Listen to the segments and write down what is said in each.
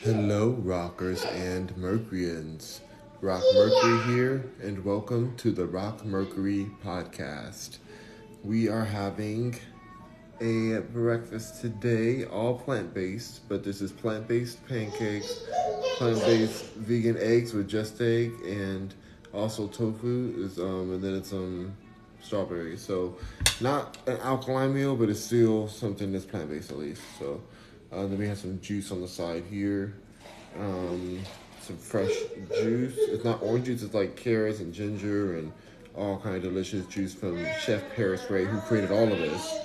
Hello, rockers and Mercuryans. Rock Mercury here, and welcome to the Rock Mercury podcast. We are having a breakfast today, all plant based, but this is plant based pancakes, plant based vegan eggs with just egg, and also tofu is and then it's strawberries. So not an alkaline meal, but it's still something that's plant based at least. So then we have some juice on the side here. Some fresh juice. It's not orange juice. It's like carrots and ginger and all kind of delicious juice from Chef Paris Ray, who created all of this.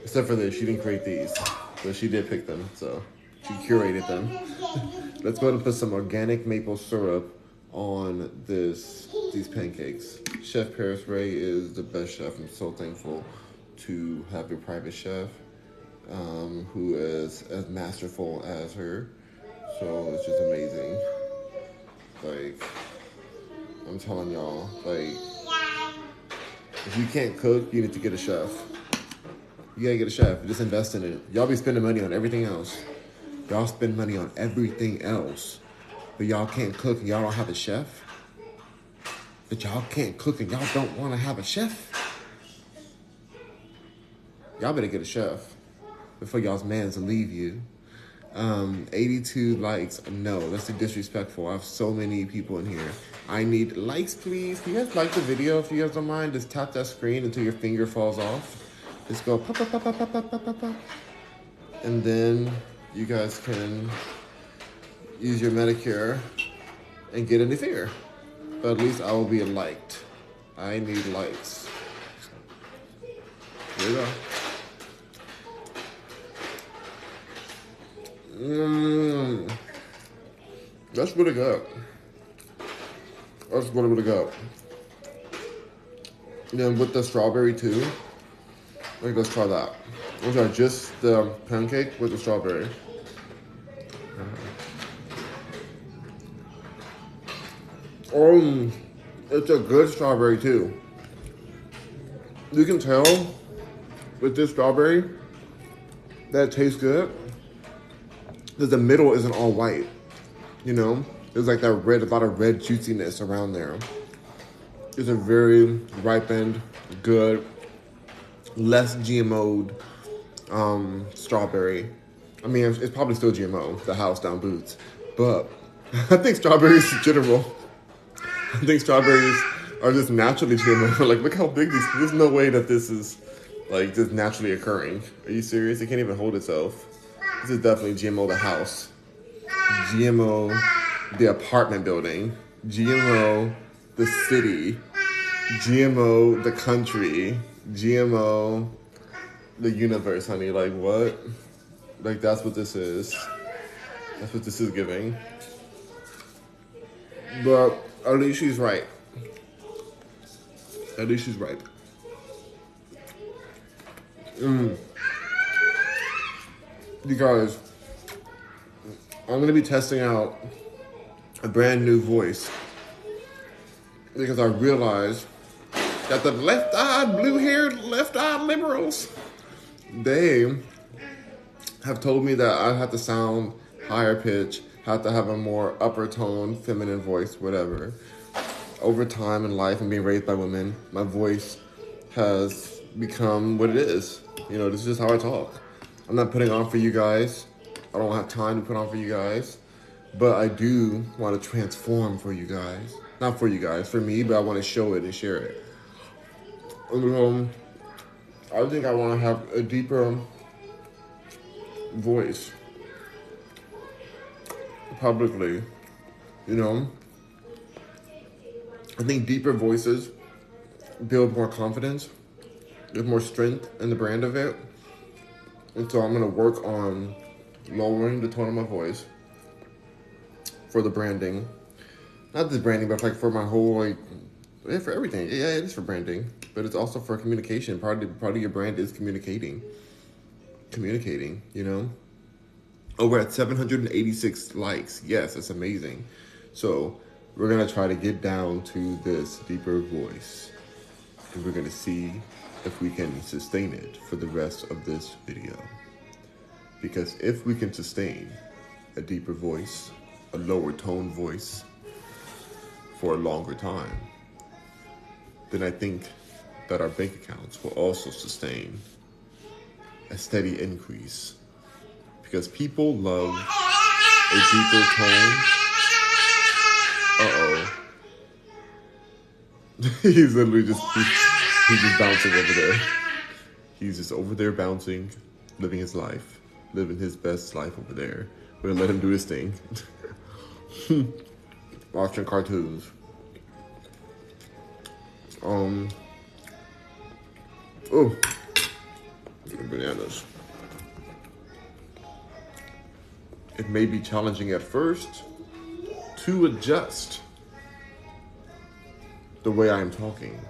Except for this, she didn't create these, but she did pick them. So she curated them. Let's go ahead and put some organic maple syrup on these pancakes. Chef Paris Ray is the best chef. I'm so thankful to have a private chef who is as masterful as her. So it's just amazing. Like, I'm telling y'all, like, if you can't cook, you need to get a chef. You gotta get a chef. Just invest in it. Y'all be spending money on everything else. Y'all spend money on everything else. But y'all can't cook and y'all don't have a chef. But y'all can't cook and y'all don't want to have a chef. Y'all better get a chef before y'all's mans leave you. 82 likes. No, that's disrespectful. I have so many people in here. I need likes, please. Can you guys like the video if you guys don't mind? Just tap that screen until your finger falls off. Just go pop, pop, pop, pop, pop, pop, pop, pop. And then you guys can use your Medicare and get a new finger. But at least I will be liked. I need likes. Here we go. That's really good. That's really, really good. And then with the strawberry too, like let's try that. Let's try just the pancake with the strawberry. It's a good strawberry too. You can tell with this strawberry that it tastes good. Because the middle isn't all white, you know? There's like that red, a lot of red juiciness around there. It's a very ripened, good, less GMO'd strawberry. I mean, it's probably still GMO, the house down Boots. But I think strawberries in general, I think strawberries are just naturally GMO. Like, look how big there's no way that this is like just naturally occurring. Are you serious? It can't even hold itself. This is definitely GMO the house, GMO the apartment building, GMO the city, GMO the country, GMO the universe, honey. Like what? Like that's what this is. That's what this is giving. But at least she's right. At least she's right. You guys, I'm going to be testing out a brand new voice because I realized that the left-eyed, blue-haired, left-eyed liberals, they have told me that I have to sound higher pitch, have to have a more upper tone, feminine voice, whatever. Over time in life and being raised by women, my voice has become what it is. You know, this is just how I talk. I'm not putting on for you guys. I don't have time to put on for you guys. But I do want to transform for you guys. Not for you guys, for me, but I want to show it and share it. I think I want to have a deeper voice publicly, you know? I think deeper voices build more confidence. There's more strength in the brand of it. And so I'm going to work on lowering the tone of my voice for the branding. Not just branding, but like for my whole, like, yeah, for everything. Yeah, it is for branding. But it's also for communication. Part of your brand is communicating. Communicating, you know? Oh, we're at 786 likes. Yes, that's amazing. So we're going to try to get down to this deeper voice. And we're going to see if we can sustain it for the rest of this video. Because if we can sustain a deeper voice, a lower tone voice for a longer time, then I think that our bank accounts will also sustain a steady increase. Because people love a deeper tone. Uh-oh. He's literally he's just bouncing over there. He's just over there bouncing, living his life, living his best life over there. We're gonna let him do his thing. Watching cartoons. Oh, bananas. It may be challenging at first to adjust the way I am talking.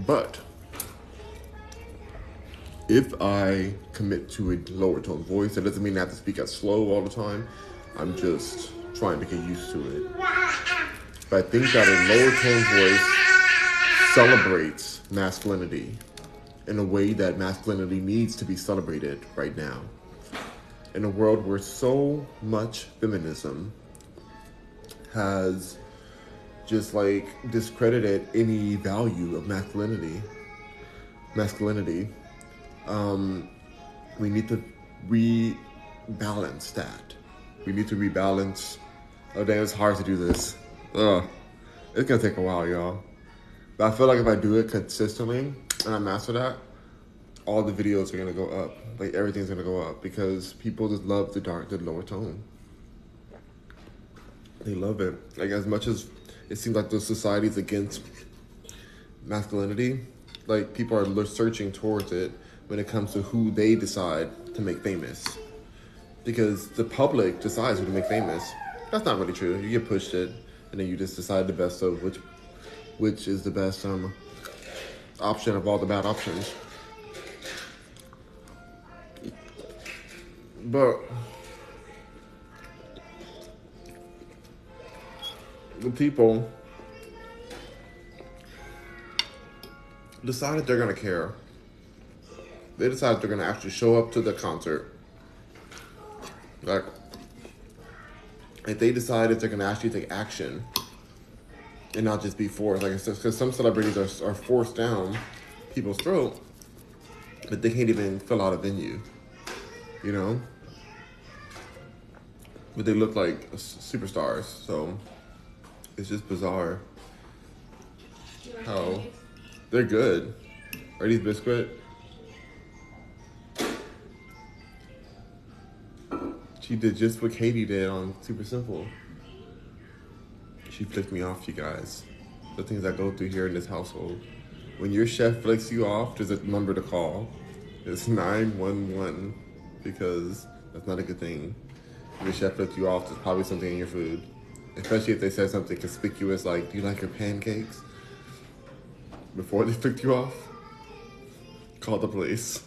But if I commit to a lower tone voice, that doesn't mean I have to speak as slow all the time. I'm just trying to get used to it. But I think that a lower tone voice celebrates masculinity in a way that masculinity needs to be celebrated right now. In a world where so much feminism has just like discredited any value of masculinity, we need to rebalance that. We need to rebalance. Oh damn, it's hard to do this. It's gonna take a while, y'all. But I feel like if I do it consistently and I master that, all the videos are gonna go up. Like everything's gonna go up because people just love the lower tone. They love it. Like as much as it seems like the society's against masculinity, like people are searching towards it when it comes to who they decide to make famous. Because the public decides who to make famous. That's not really true. You get pushed it, and then you just decide the best of which is the best option of all the bad options. But the people decided they're gonna care. They decided they're gonna actually show up to the concert. Like they decided they're gonna actually take action and not just be forced. Like, because some celebrities are forced down people's throat, but they can't even fill out a venue, you know? But they look like superstars, so it's just bizarre how they're good. Are these biscuit? She did just what Katie did on Super Simple. She flicked me off, you guys. The things I go through here in this household. When your chef flicks you off, there's a number to call. It's 911 because that's not a good thing. If your chef flicks you off, there's probably something in your food. Especially if they said something conspicuous like, do you like your pancakes? Before they flicked you off, call the police.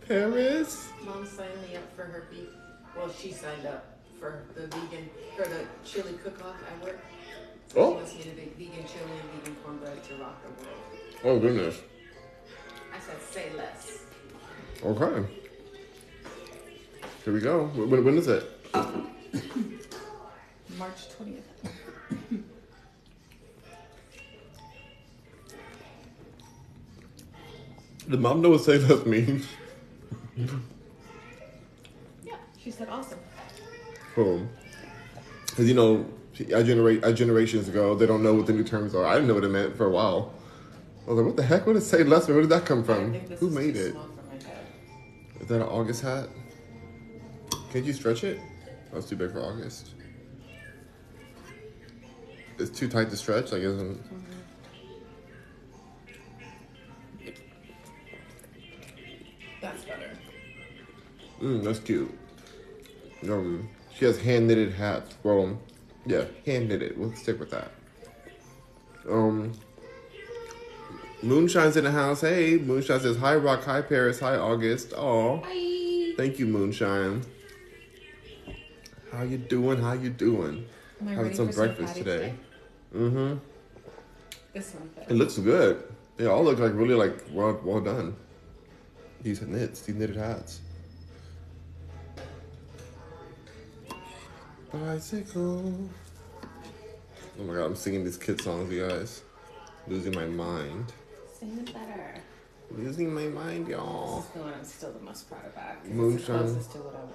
Paris? Mom signed me up for her beef. Well, she signed up for the chili cook-off at work. So she wants me to make vegan chili and vegan cornbread to rock the world. Oh, goodness. I said, say less. Okay. Here we go. When is it? March 20th. Did mom know what say less means? Yeah, she said awesome. Cool. Because, you know, our generations ago, they don't know what the new terms are. I didn't know what it meant for a while. I was like, what the heck? What does say less? Where did that come from? Who made it? Is that an August hat? Can't you stretch it? Oh, it's too big for August. It's too tight to stretch, like isn't. That's better. That's cute. She has hand knitted hats. Well, yeah, hand knitted. We'll stick with that. Moonshine's in the house. Hey, Moonshine says, hi, Rock, hi, Paris, hi, August. Aw. Hi. Thank you, Moonshine. How you doing? How you doing? Am I Having ready some for breakfast today. Mm-hmm. This one. It looks good. They all look like really like well done. These knitted hats. Bicycle. Oh my god, I'm singing these kid songs, you guys. Losing my mind. Sing it better. Losing my mind, y'all. This is the one I'm still the most proud about. Moonshine. It's the closest to what I want.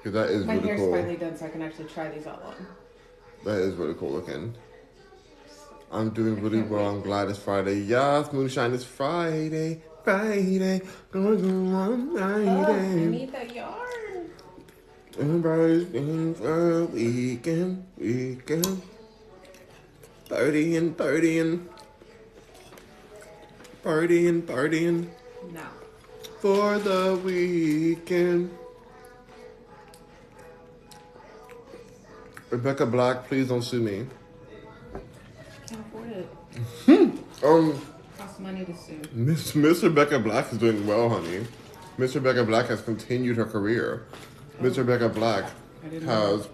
Yeah, that is My really hair's cool. finally done, so I can actually try these all on. That is really cool looking. I'm doing really well. I'm glad it's Friday. Yes, Moonshine, it's Friday. Friday. I need that yarn. Everybody's in for weekend. Partying. No. For the weekend. Rebecca Black, please don't sue me. Can't afford it. Costs money to sue. Miss Rebecca Black is doing well, honey. Miss Rebecca Black has continued her career. Miss Rebecca Black has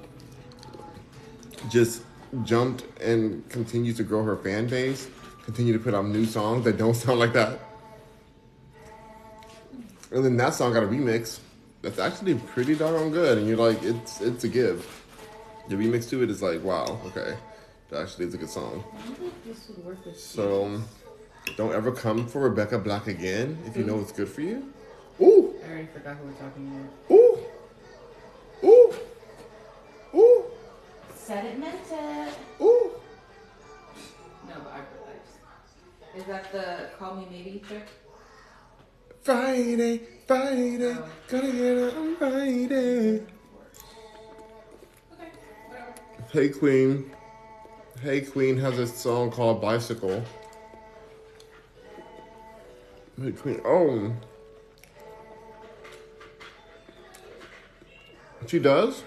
just jumped and continues to grow her fan base, continue to put out new songs that don't sound like that. And then that song got a remix that's actually pretty darn good, and you're like, it's a give. The remix to it is like, wow, okay, that actually is a good song. I wonder if this would work with So, don't ever come for Rebecca Black again if you know it's good for you. Ooh, I already forgot who we're talking about. Ooh. Said it, meant it. Ooh. No, but I realized. Is that the Call Me Maybe chick? Friday, gotta get up on Friday. Okay, whatever. Hey Queen. Hey Queen has a song called Bicycle. Hey Queen, oh. She does?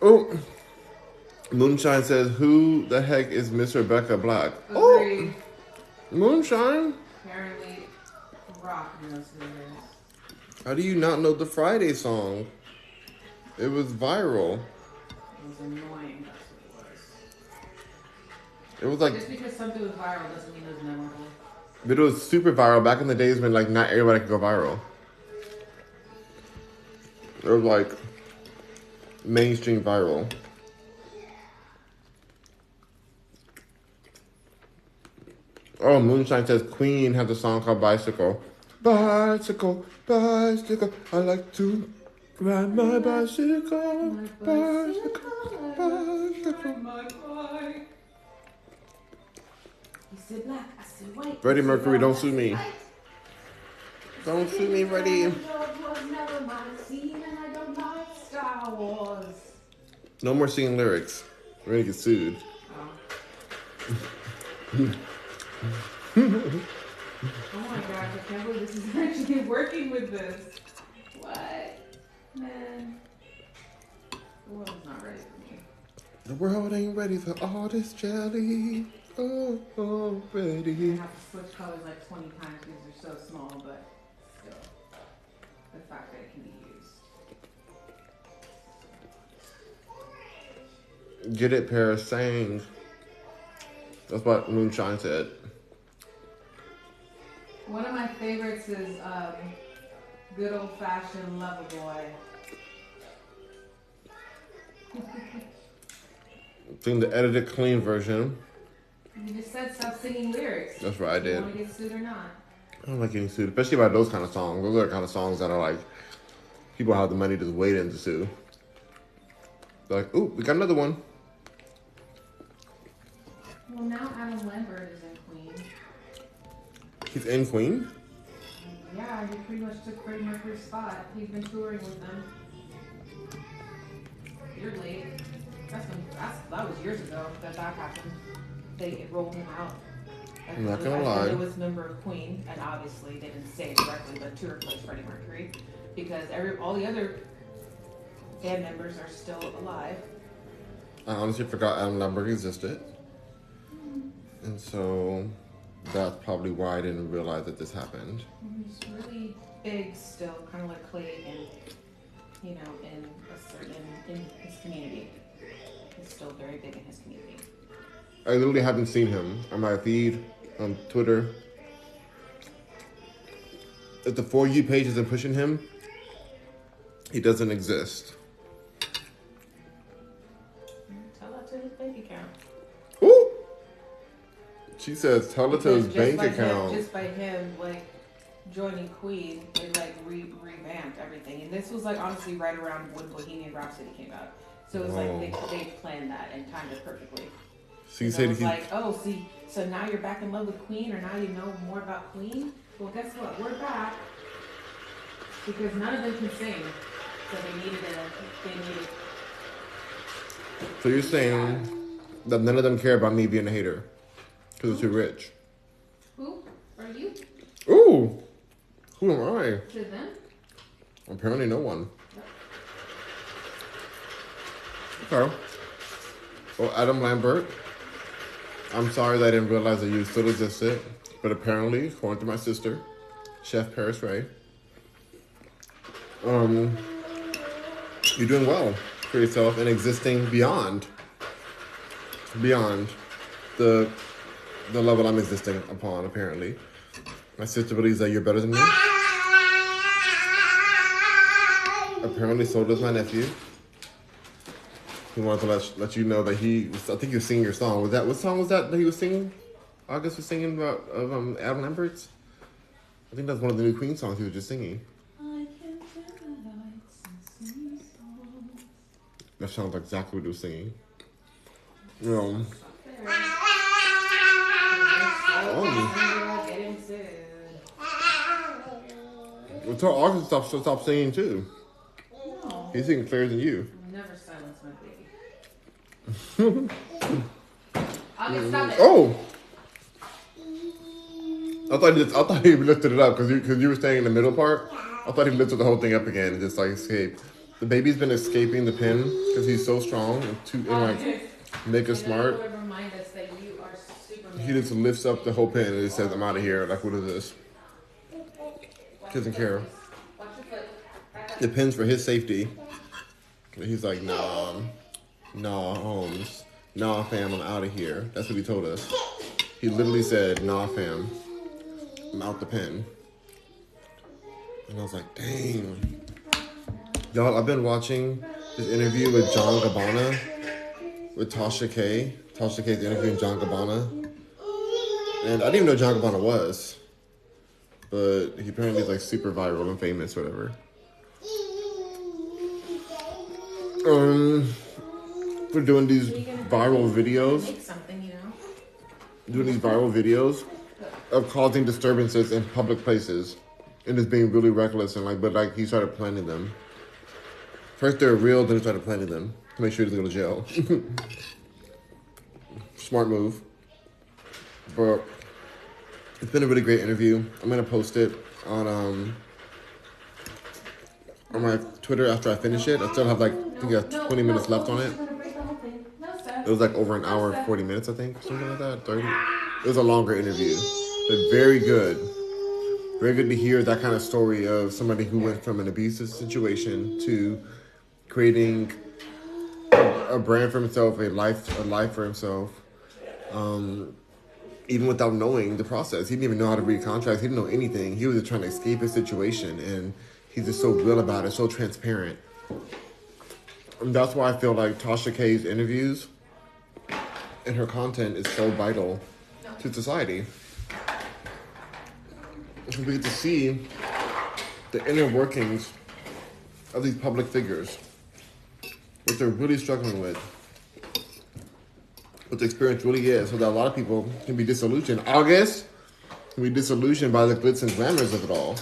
Oh. Moonshine says, who the heck is Miss Rebecca Black? Agreed. Oh. Moonshine? Apparently, Rock knows who it is. How do you not know the Friday song? It was viral. It was annoying, that's what it was. It was like, Just because something was viral doesn't mean it was memorable. but it was super viral back in the days when like not everybody could go viral. It was like mainstream viral. Oh, Moonshine says Queen has a song called Bicycle. Bicycle, bicycle, I like to ride my bicycle. Bicycle. My bike. He said black, I said white. Freddie Mercury, don't sue me. Don't sue me, Freddie. No more singing lyrics. We're gonna get sued. Oh my gosh, I can't believe this is actually working with this. What? Man. The world's not ready for me. The world ain't ready for all this jelly. Oh, I ready. have to switch colors like 20 times because they're so small, but still. The fact that it can be used. Get it, Paris, sang. That's what Moonshine said. One of my favorites is Good Old Fashioned Lover Boy. Sing the edited clean version. You just said stop singing lyrics. That's what I Do you did. want to get sued or not? I don't like getting sued, especially about those kind of songs. Those are the kind of songs that are like, people have the money just waiting to sue. They're like, ooh, we got another one. Well, now Adam Lambert is in Queen. He's in Queen? Yeah, he pretty much took Freddie Mercury's spot. He's been touring with them. You're late. That was years ago that happened. They rolled him out. I'm not gonna lie. It was member of Queen, and obviously they didn't say it directly, but to replace Freddie Mercury, because all the other band members are still alive. I honestly forgot Adam Lambert existed. And so that's probably why I didn't realize that this happened. He's really big still, kind of like Clay, and in his community. He's still very big in his community. I literally haven't seen him on my feed on Twitter. If the For You page isn't pushing him, he doesn't exist. Tell that to his bank account. Ooh! She says, tell it to his bank account. Just by him, like, joining Queen, they, like, revamped everything. And this was, like, honestly right around when Bohemian Rhapsody came out. So it was like they planned that and timed it perfectly. She said he's like, oh, see, so now you're back in love with Queen, or now you know more about Queen? Well, guess what? We're back. Because none of them can sing. So they needed. So you're saying that none of them care about me being a hater? Because they're too rich. Who are you? Ooh! Who am I? To them? Apparently no one. Okay. Well, Adam Lambert, I'm sorry that I didn't realize that you still existed, but apparently, according to my sister, Chef Paris Ray, you're doing well for yourself and existing beyond the level I'm existing upon, apparently. My sister believes that you're better than me. Apparently, so does my nephew. He wanted to let you know that I think he was singing your song. What song was that he was singing? August was singing about Adam Lambert's? I think that's one of the new Queen songs he was just singing. I can turn the lights and sing songs. That sounds like exactly what he was singing. Well, tell August to stop singing too. No. He's singing clearer than you. Never silence my baby. August, stop it. Oh! I thought he lifted it up because you were staying in the middle part. I thought he lifted the whole thing up again and just like escaped. The baby's been escaping the pin because he's so strong and make us smart. Remind us that you are Superman. He just lifts up the whole pin and he says, "I'm out of here." Like, what is this? He doesn't care. The pin's for his safety. And he's like, nah, Holmes. Nah, fam, I'm out of here. That's what he told us. He literally said, nah, fam, I'm out the pen. And I was like, dang. Y'all, I've been watching this interview with John Gabbana, with Tasha K. Tasha K's interviewing John Gabbana. And I didn't even know John Gabbana was. But he apparently is like super viral and famous, whatever. We're doing these viral videos. Doing these viral videos of causing disturbances in public places and just being really reckless and but he started planning them. First they were real, then he started planning them to make sure he doesn't go to jail. Smart move. But it's been a really great interview. I'm gonna post it on my Twitter after I finish it. I still have I think I have 20 minutes left on it. It was over an hour and 40 minutes, I think, something like that, 30. It was a longer interview, but very good. Very good to hear that kind of story of somebody who went from an abusive situation to creating a brand for himself, a life for himself, even without knowing the process. He didn't even know how to read contracts. He didn't know anything. He was just trying to escape his situation, and he's just so real about it, so transparent. And that's why I feel like Tasha K's interviews and her content is so vital to society. Because we get to see the inner workings of these public figures, what they're really struggling with, what the experience really is, so that a lot of people can be disillusioned. August can be disillusioned by the glitz and glamours of it all.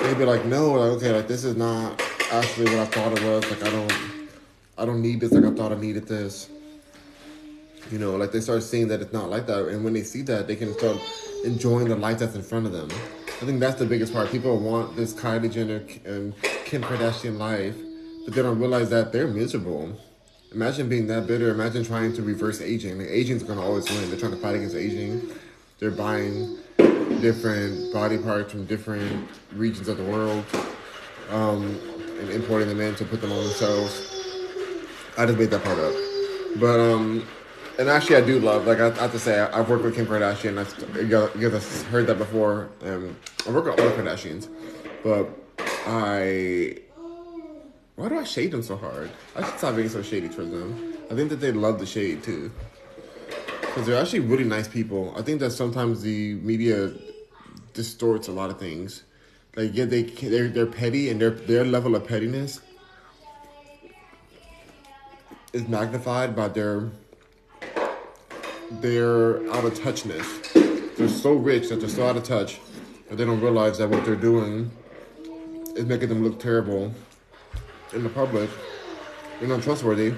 They'd be like, no, this is not actually what I thought it was. I don't need this like I thought I needed this. They start seeing that it's not like that. And when they see that, they can start enjoying the life that's in front of them. I think that's the biggest part. People want this Kylie Jenner and Kim Kardashian life, but they don't realize that they're miserable. Imagine being that bitter. Imagine trying to reverse aging. Aging's going to always win. They're trying to fight against aging. They're buying different body parts from different regions of the world and importing them in to put them on themselves. I just made that part up. But And actually, I do love, like, I have to say, I've worked with Kim Kardashian. You guys have heard that before. I work with all the Kardashians. But why do I shade them so hard? I should stop being so shady towards them. I think that they love the shade, too. Because they're actually really nice people. I think that sometimes the media distorts a lot of things. Like, yeah, they're petty, and their level of pettiness is magnified by their out of touchness. They're so rich that they're so out of touch that they don't realize that what they're doing is making them look terrible in the public. They're untrustworthy.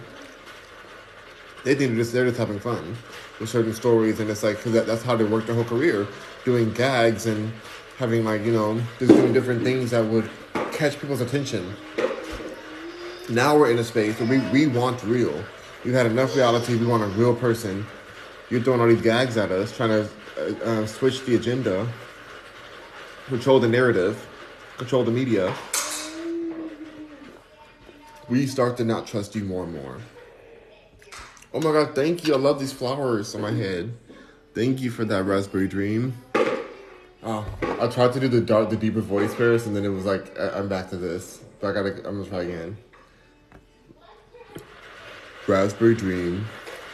They think they're just having fun with certain stories, and it's like, cause that's how they work their whole career, doing gags and having, like, you know, just doing different things that would catch people's attention. Now we're in a space where we want real. We've had enough reality. We want a real person. You're throwing all these gags at us, trying to switch the agenda, control the narrative, control the media. We start to not trust you more and more. Oh my God, thank you. I love these flowers on my head. Thank you for that raspberry dream. I tried to do the deeper voice first, and then it was like, I'm back to this. But I'm gonna try again. Raspberry dream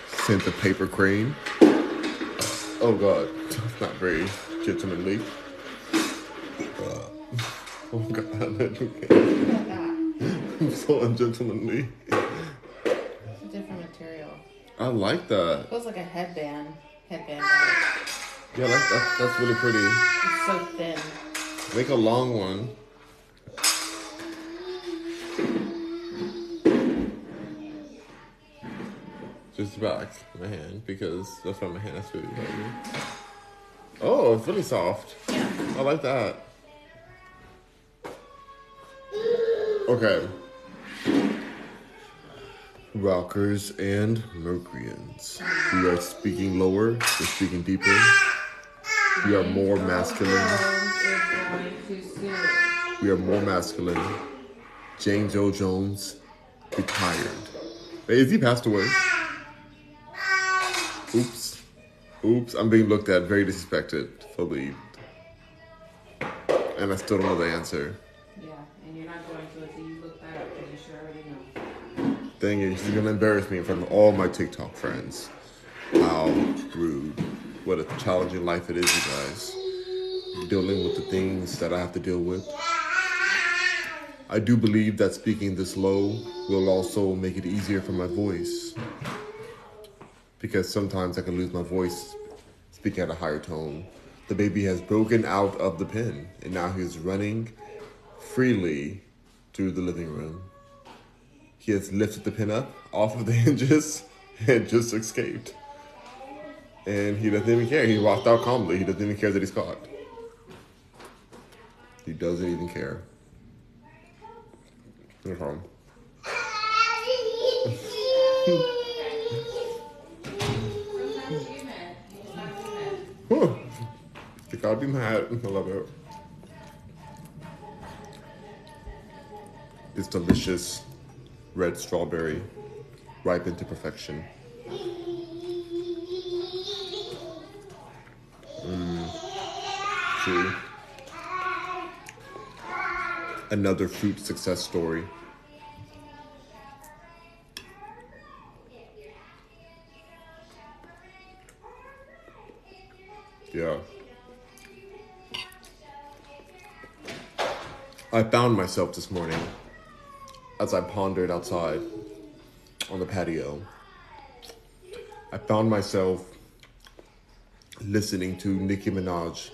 sent a paper crane. Oh God, that's not very gentlemanly. Oh God, I'm so ungentlemanly. It's a different material. I like that. It feels like a headband. Yeah, that's really pretty. It's so thin. Make a long one. Just back my hand, because that's why my hand is really heavy. Oh, it's really soft. Yeah. I like that. Okay. Rockers and Mercuryans. We are speaking lower, we're speaking deeper. We are more masculine. We are more masculine. James Earl Jones retired. Wait, he passed away? Oops, I'm being looked at, very disrespected, fully. And I still don't know the answer. Yeah, and you're not going to until you look that up, because you sure already know. Dang it, you're gonna embarrass me in front of all my TikTok friends. How rude. What a challenging life it is, you guys. Dealing with the things that I have to deal with. I do believe that speaking this low will also make it easier for my voice. Because sometimes I can lose my voice speaking at a higher tone. The baby has broken out of the pen, and now he's running freely through the living room. He has lifted the pen up off of the hinges and just escaped. And he doesn't even care. He walked out calmly. He doesn't even care that he's caught. He doesn't even care. No problem. You gotta be mad. I love it. This delicious red strawberry, ripened to perfection. See? Another fruit success story. Yeah. I found myself this morning as I pondered outside on the patio. I found myself listening to Nicki Minaj,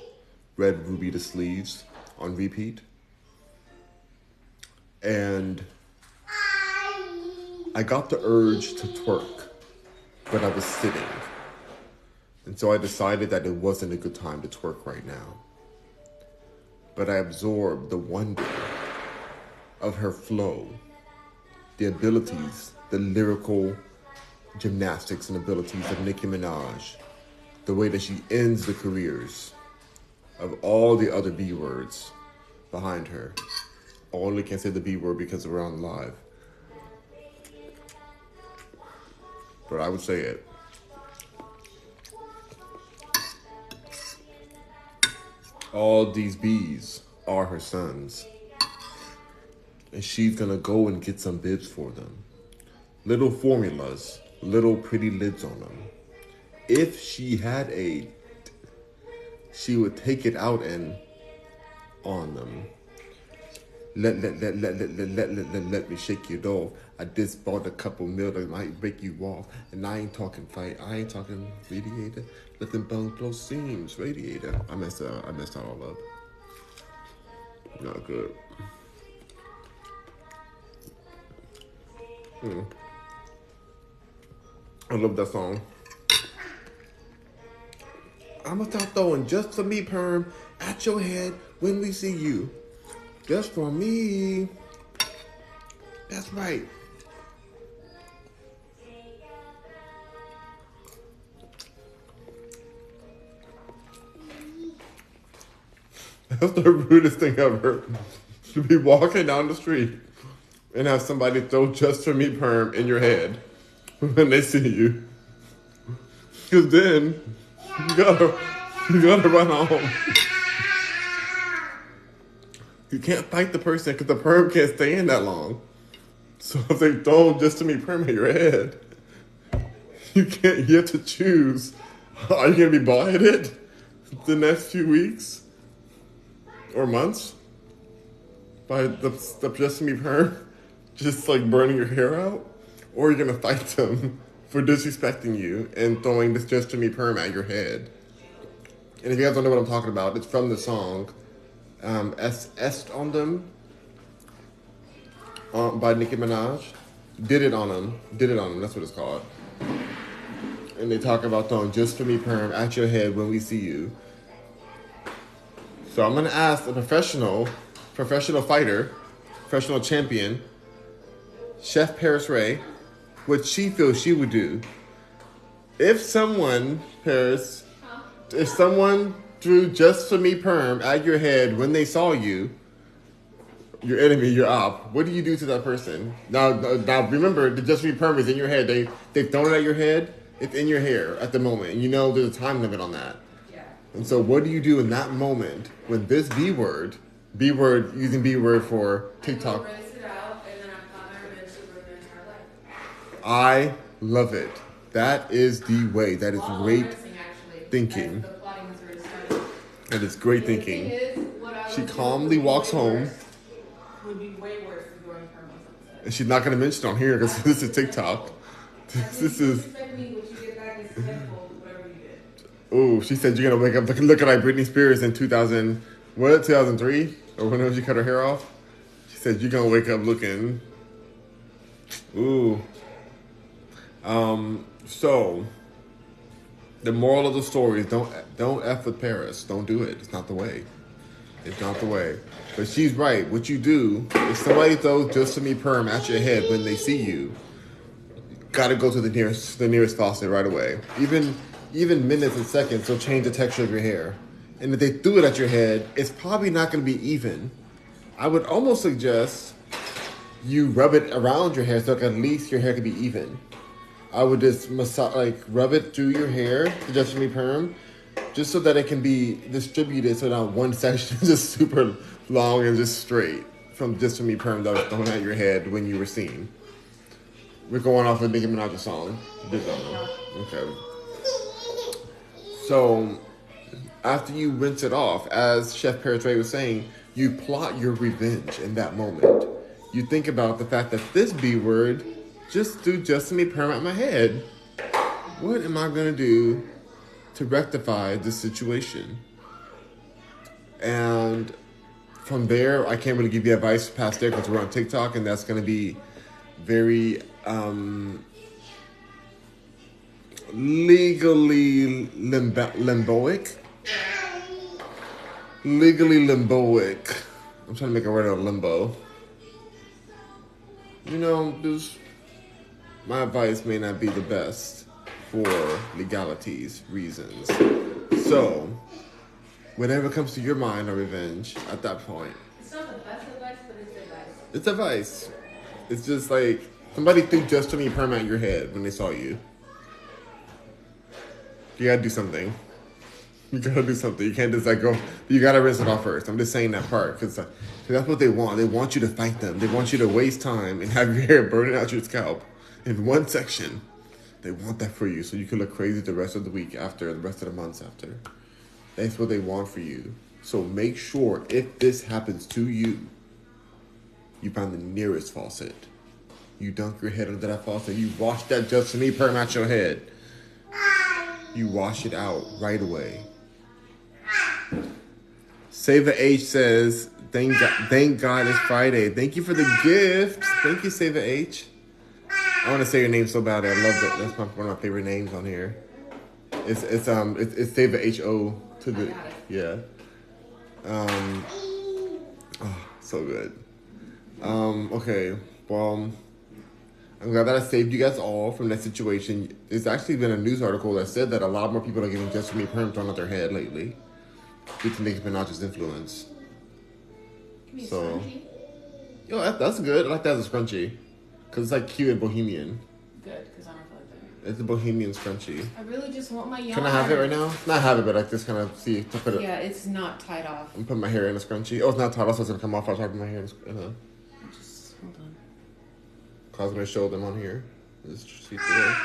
Red Ruby the Sleeves, on repeat. And I got the urge to twerk, but I was sitting. And so I decided that it wasn't a good time to twerk right now. But I absorbed the wonder of her flow, the abilities, the lyrical gymnastics and abilities of Nicki Minaj, the way that she ends the careers of all the other B words behind her. I only can't say the B word because we're on live. But I would say it. all these bees are her sons. And she's gonna go and get some bibs for them. Little formulas, little pretty lids on them. If she had a, she would take it out and on them. Let me shake your doll. I just bought a couple mil that might break you off. And I ain't talking fight, I ain't talking radiator. Let them bones blow seams, radiator. I messed that all up. Not good. I love that song. I'ma start throwing just for me perm at your head when we see you. Just for me. That's right. That's the rudest thing ever. To be walking down the street and have somebody throw just for me perm in your head when they see you. Cause then you gotta run home. You can't fight the person because the perm can't stay in that long. So if they throw just to me perm in your head, you have to choose. Are you gonna be bald headed the next few weeks or months by the just to me perm just like burning your hair out? Or are you gonna fight them for disrespecting you and throwing this just to me perm at your head? And if you guys don't know what I'm talking about, it's from the song Est on Them by Nicki Minaj. Did it on them, that's what it's called. And they talk about throwing just for me perm at your head when we see you. So I'm gonna ask a professional fighter, professional champion, Chef Paris Ray, what she feels she would do if someone threw just for me perm at your head when they saw you, your enemy, your op. What do you do to that person? Now remember, the just for me perm is in your head. They've thrown it at your head. It's in your hair at the moment, and you know there's a time limit on that. Yeah. And so, what do you do in that moment when this B word for TikTok? Rinse it out, and then I'm revenge her life. I love it. That is the way. That is great thinking. The plotting has already started. That is great thinking. She calmly walks home. Would be way worse than going perm on sunset. And she's not going to mention it on here because this is TikTok. This is. Oh, she said you're gonna wake up looking like Britney Spears in 2003, or whenever she cut her hair off. She said you're gonna wake up looking. Ooh. So the moral of the story is don't F with Paris. Don't do it. It's not the way. It's not the way. But she's right. What you do is somebody throws just to me perm at your head when they see you. Got to go to the nearest faucet right away. Even minutes and seconds will change the texture of your hair. And if they threw it at your head, it's probably not going to be even. I would almost suggest you rub it around your hair so at least your hair can be even. I would just rub it through your hair, just for me perm, just so that it can be distributed so that one section is just super long and just straight from just for me perm that was thrown at your head when you were seen. We're going off of Nicki Minaj's song. Okay. So, after you rinse it off, as Chef Paris Ray was saying, you plot your revenge in that moment. You think about the fact that this B word just threw just me perm at my head. What am I going to do to rectify this situation? And from there, I can't really give you advice past there because we're on TikTok, and that's going to be very legally limboic. Legally limboic. I'm trying to make a word out of limbo. You know, my advice may not be the best for legalities reasons. So, whatever comes to your mind on revenge at that point. It's not the best advice, but it's advice. It's advice. It's just like somebody threw just to me perm at your head when they saw you. You gotta do something. You gotta do something. You can't just like go. You gotta rinse it off first. I'm just saying that part because that's what they want. They want you to fight them. They want you to waste time and have your hair burning out your scalp in one section. They want that for you so you can look crazy the rest of the week after, the rest of the months after. That's what they want for you. So make sure if this happens to you, you find the nearest faucet. You dunk your head under that faucet. You wash that Just For Me perm out your head. You wash it out right away. Save a H says, thank God it's Friday. Thank you for the gift. Thank you, Save a H. I want to say your name so bad. I love that. That's one of my favorite names on here. It's Save a H-O to the, yeah. So good. Okay, well, I'm glad that I saved you guys all from that situation. There's actually been a news article that said that a lot more people are getting Just For Me perm thrown at their head lately due to Nicki Minaj's influence. So, yo, that's good. I like that as a scrunchie because it's like cute and bohemian. Good, because I don't feel like that. It's a bohemian scrunchie. I really just want my yarn. Can I have it right now? Not have it, but like just kind of see. To put it. Yeah, it's not tied off. I'm putting my hair in a scrunchie. Oh, it's not tied off, so it's gonna come off. I was having my hair in a. Just hold on. I was gonna show them on here. Just see the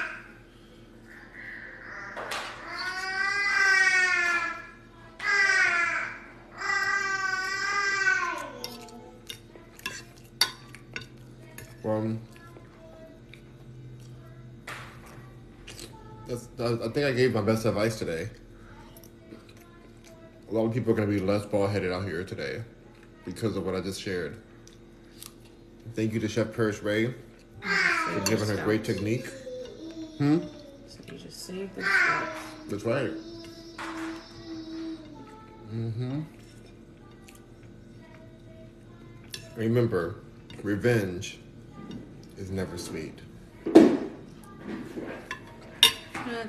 I think I gave my best advice today. A lot of people are going to be less bald-headed out here today because of what I just shared. Thank you to Chef Purse Ray for giving her great technique. So you just save the steps. That's right. Remember, revenge is never sweet.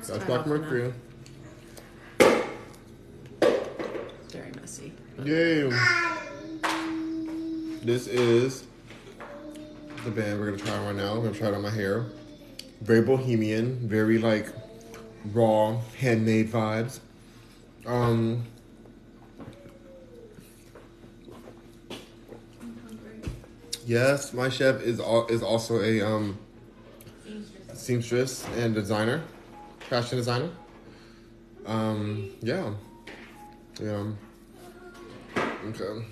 That's Black Mercury. It's very messy. Yay! This is the band we're gonna try on right now. We're gonna try it on my hair. Very bohemian, very like raw, handmade vibes. Yes, my chef is also a seamstress and designer, fashion designer. Yeah. Okay.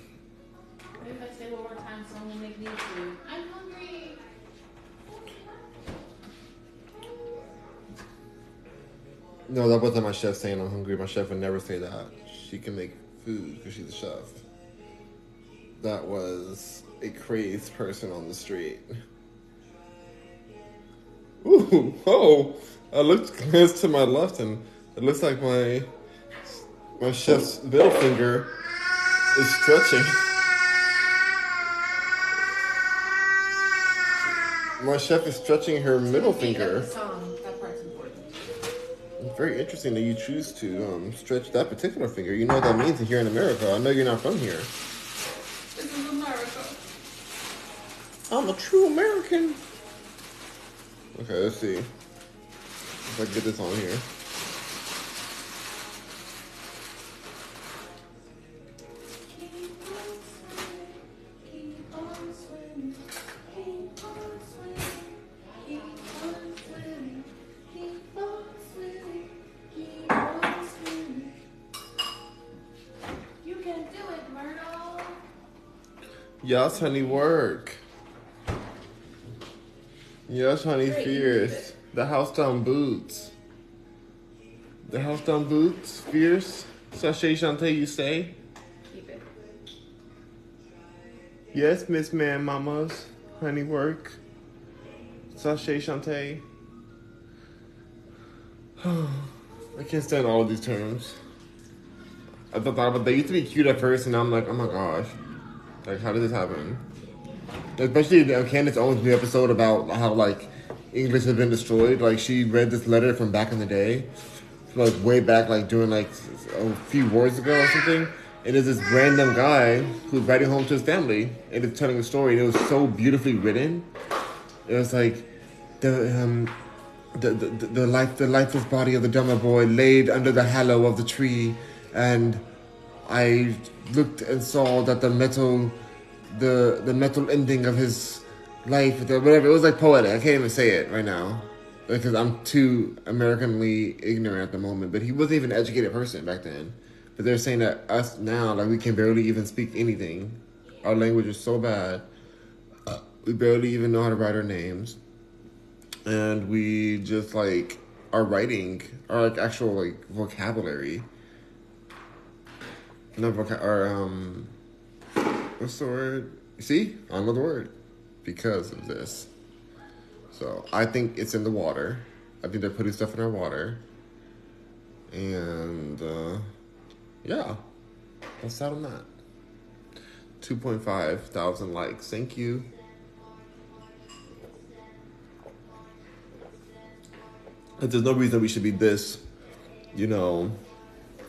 What if I say one more time, someone will make me food? I'm hungry. No, that wasn't my chef saying I'm hungry. My chef would never say that. She can make food because she's a chef. That was a crazed person on the street. Ooh, oh! I looked glanced to my left and it looks like my chef's middle finger is stretching. My chef is stretching her middle finger. That part's important. It's very interesting that you choose to stretch that particular finger. You know what that means here in America. I know you're not from here. This is America. I'm a true American. Okay, let's see if I can get this on here. You can do it, Myrtle. Yes, honey, work. Yes, honey, fierce. The house down boots. The house down boots, fierce. Sachet Shantae, you say? Keep it. Yes, Miss Man Mamas. Honey, work. Sachet Shantae. I can't stand all of these terms. I thought about they used to be cute at first, and now I'm like, oh my gosh. Like, how did this happen? Especially Candace Owens' new episode about how, like, English has been destroyed. Like, she read this letter from back in the day. Like, way back, like, during, like, a few wars ago or something. And there's this random guy who's writing home to his family. And it's telling a story. And it was so beautifully written. It was like, the lifeless body of the drummer boy laid under the hallow of the tree and I looked and saw that the metal ending of his life, whatever, it was like poetic. I can't even say it right now because I'm too Americanly ignorant at the moment. But he wasn't even an educated person back then. But they're saying that us now, like, we can barely even speak anything. Our language is so bad. We barely even know how to write our names, and we just like our writing, our like actual like vocabulary. Not what's the word? You see, I know the word because of this. So I think it's in the water. I think they're putting stuff in our water, and yeah, that's that on that. 2.5 thousand likes. Thank you. But there's no reason we should be this,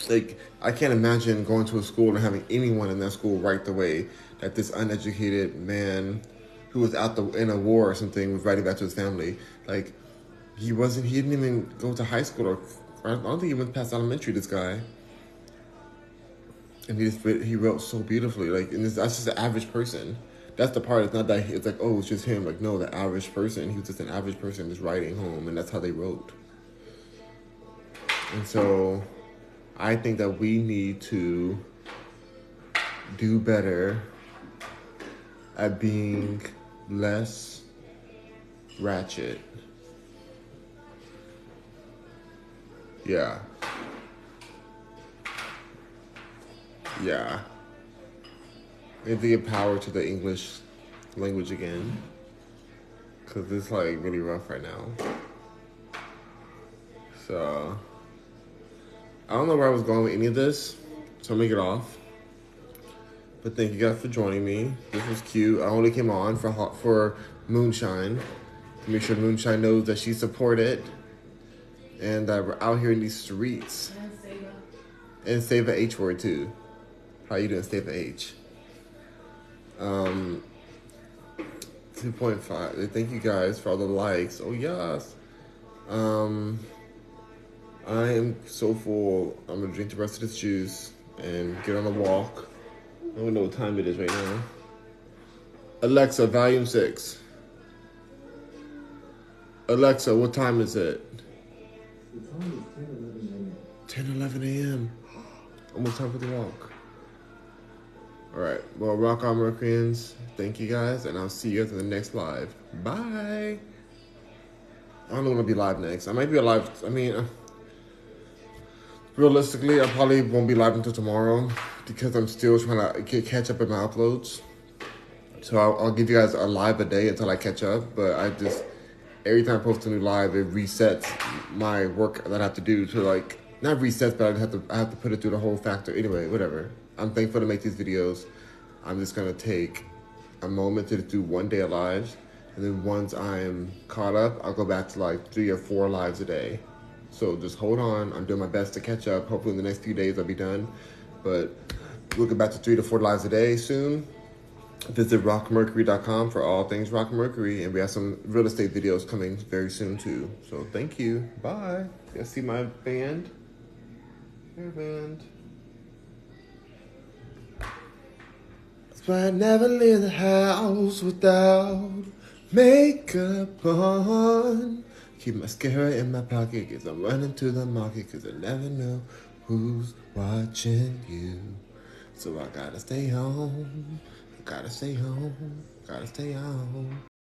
like, I can't imagine going to a school and having anyone in that school write the way that this uneducated man who was in a war or something was writing back to his family. Like, he didn't even go to high school, or I don't think he went past elementary, this guy. And he wrote so beautifully. Like, and that's just an average person. That's the part. It's not that it's like, oh, it's just him. Like, no, the average person. He was just an average person just writing home, and that's how they wrote. And so I think that we need to do better at being less ratchet. Yeah. Yeah. We have to give power to the English language again. Because it's like really rough right now. So I don't know where I was going with any of this, so I'm gonna get off. But thank you guys for joining me. This was cute. I only came on for Moonshine to make sure Moonshine knows that she's supported and that we're out here in these streets. And save the H word too. How you doing? Save the H. 2.5. Thank you guys for all the likes. Oh yes. I am so full. I'm gonna drink the rest of this juice and get on a walk. I don't know what time it is right now. Alexa, volume 6. Alexa, what time is it? The time is 10:11 a.m. Almost time for the walk. Alright, well, rock on, Mercuryans. Thank you guys, and I'll see you guys in the next live. Bye! I don't know when I'll be live next. I might be live, realistically, I probably won't be live until tomorrow because I'm still trying to catch up in my uploads. So I'll give you guys a live a day until I catch up, but every time I post a new live, it resets my work that I have to do to, like, not resets, but I have to put it through the whole factor. Anyway, whatever. I'm thankful to make these videos. I'm just going to take a moment to do one day of lives, and then once I'm caught up, I'll go back to like 3 or 4 lives a day. So just hold on. I'm doing my best to catch up. Hopefully in the next few days I'll be done. But we'll get back to 3 to 4 lives a day soon. Visit rockmercury.com for all things Rock Mercury. And we have some real estate videos coming very soon too. So thank you. Bye. You guys see my band? Hair band. That's why I never leave the house without makeup on. Keep mascara in my pocket, cause I'm running to the market, cause I never know who's watching you. So I gotta stay home, gotta stay home, gotta stay home.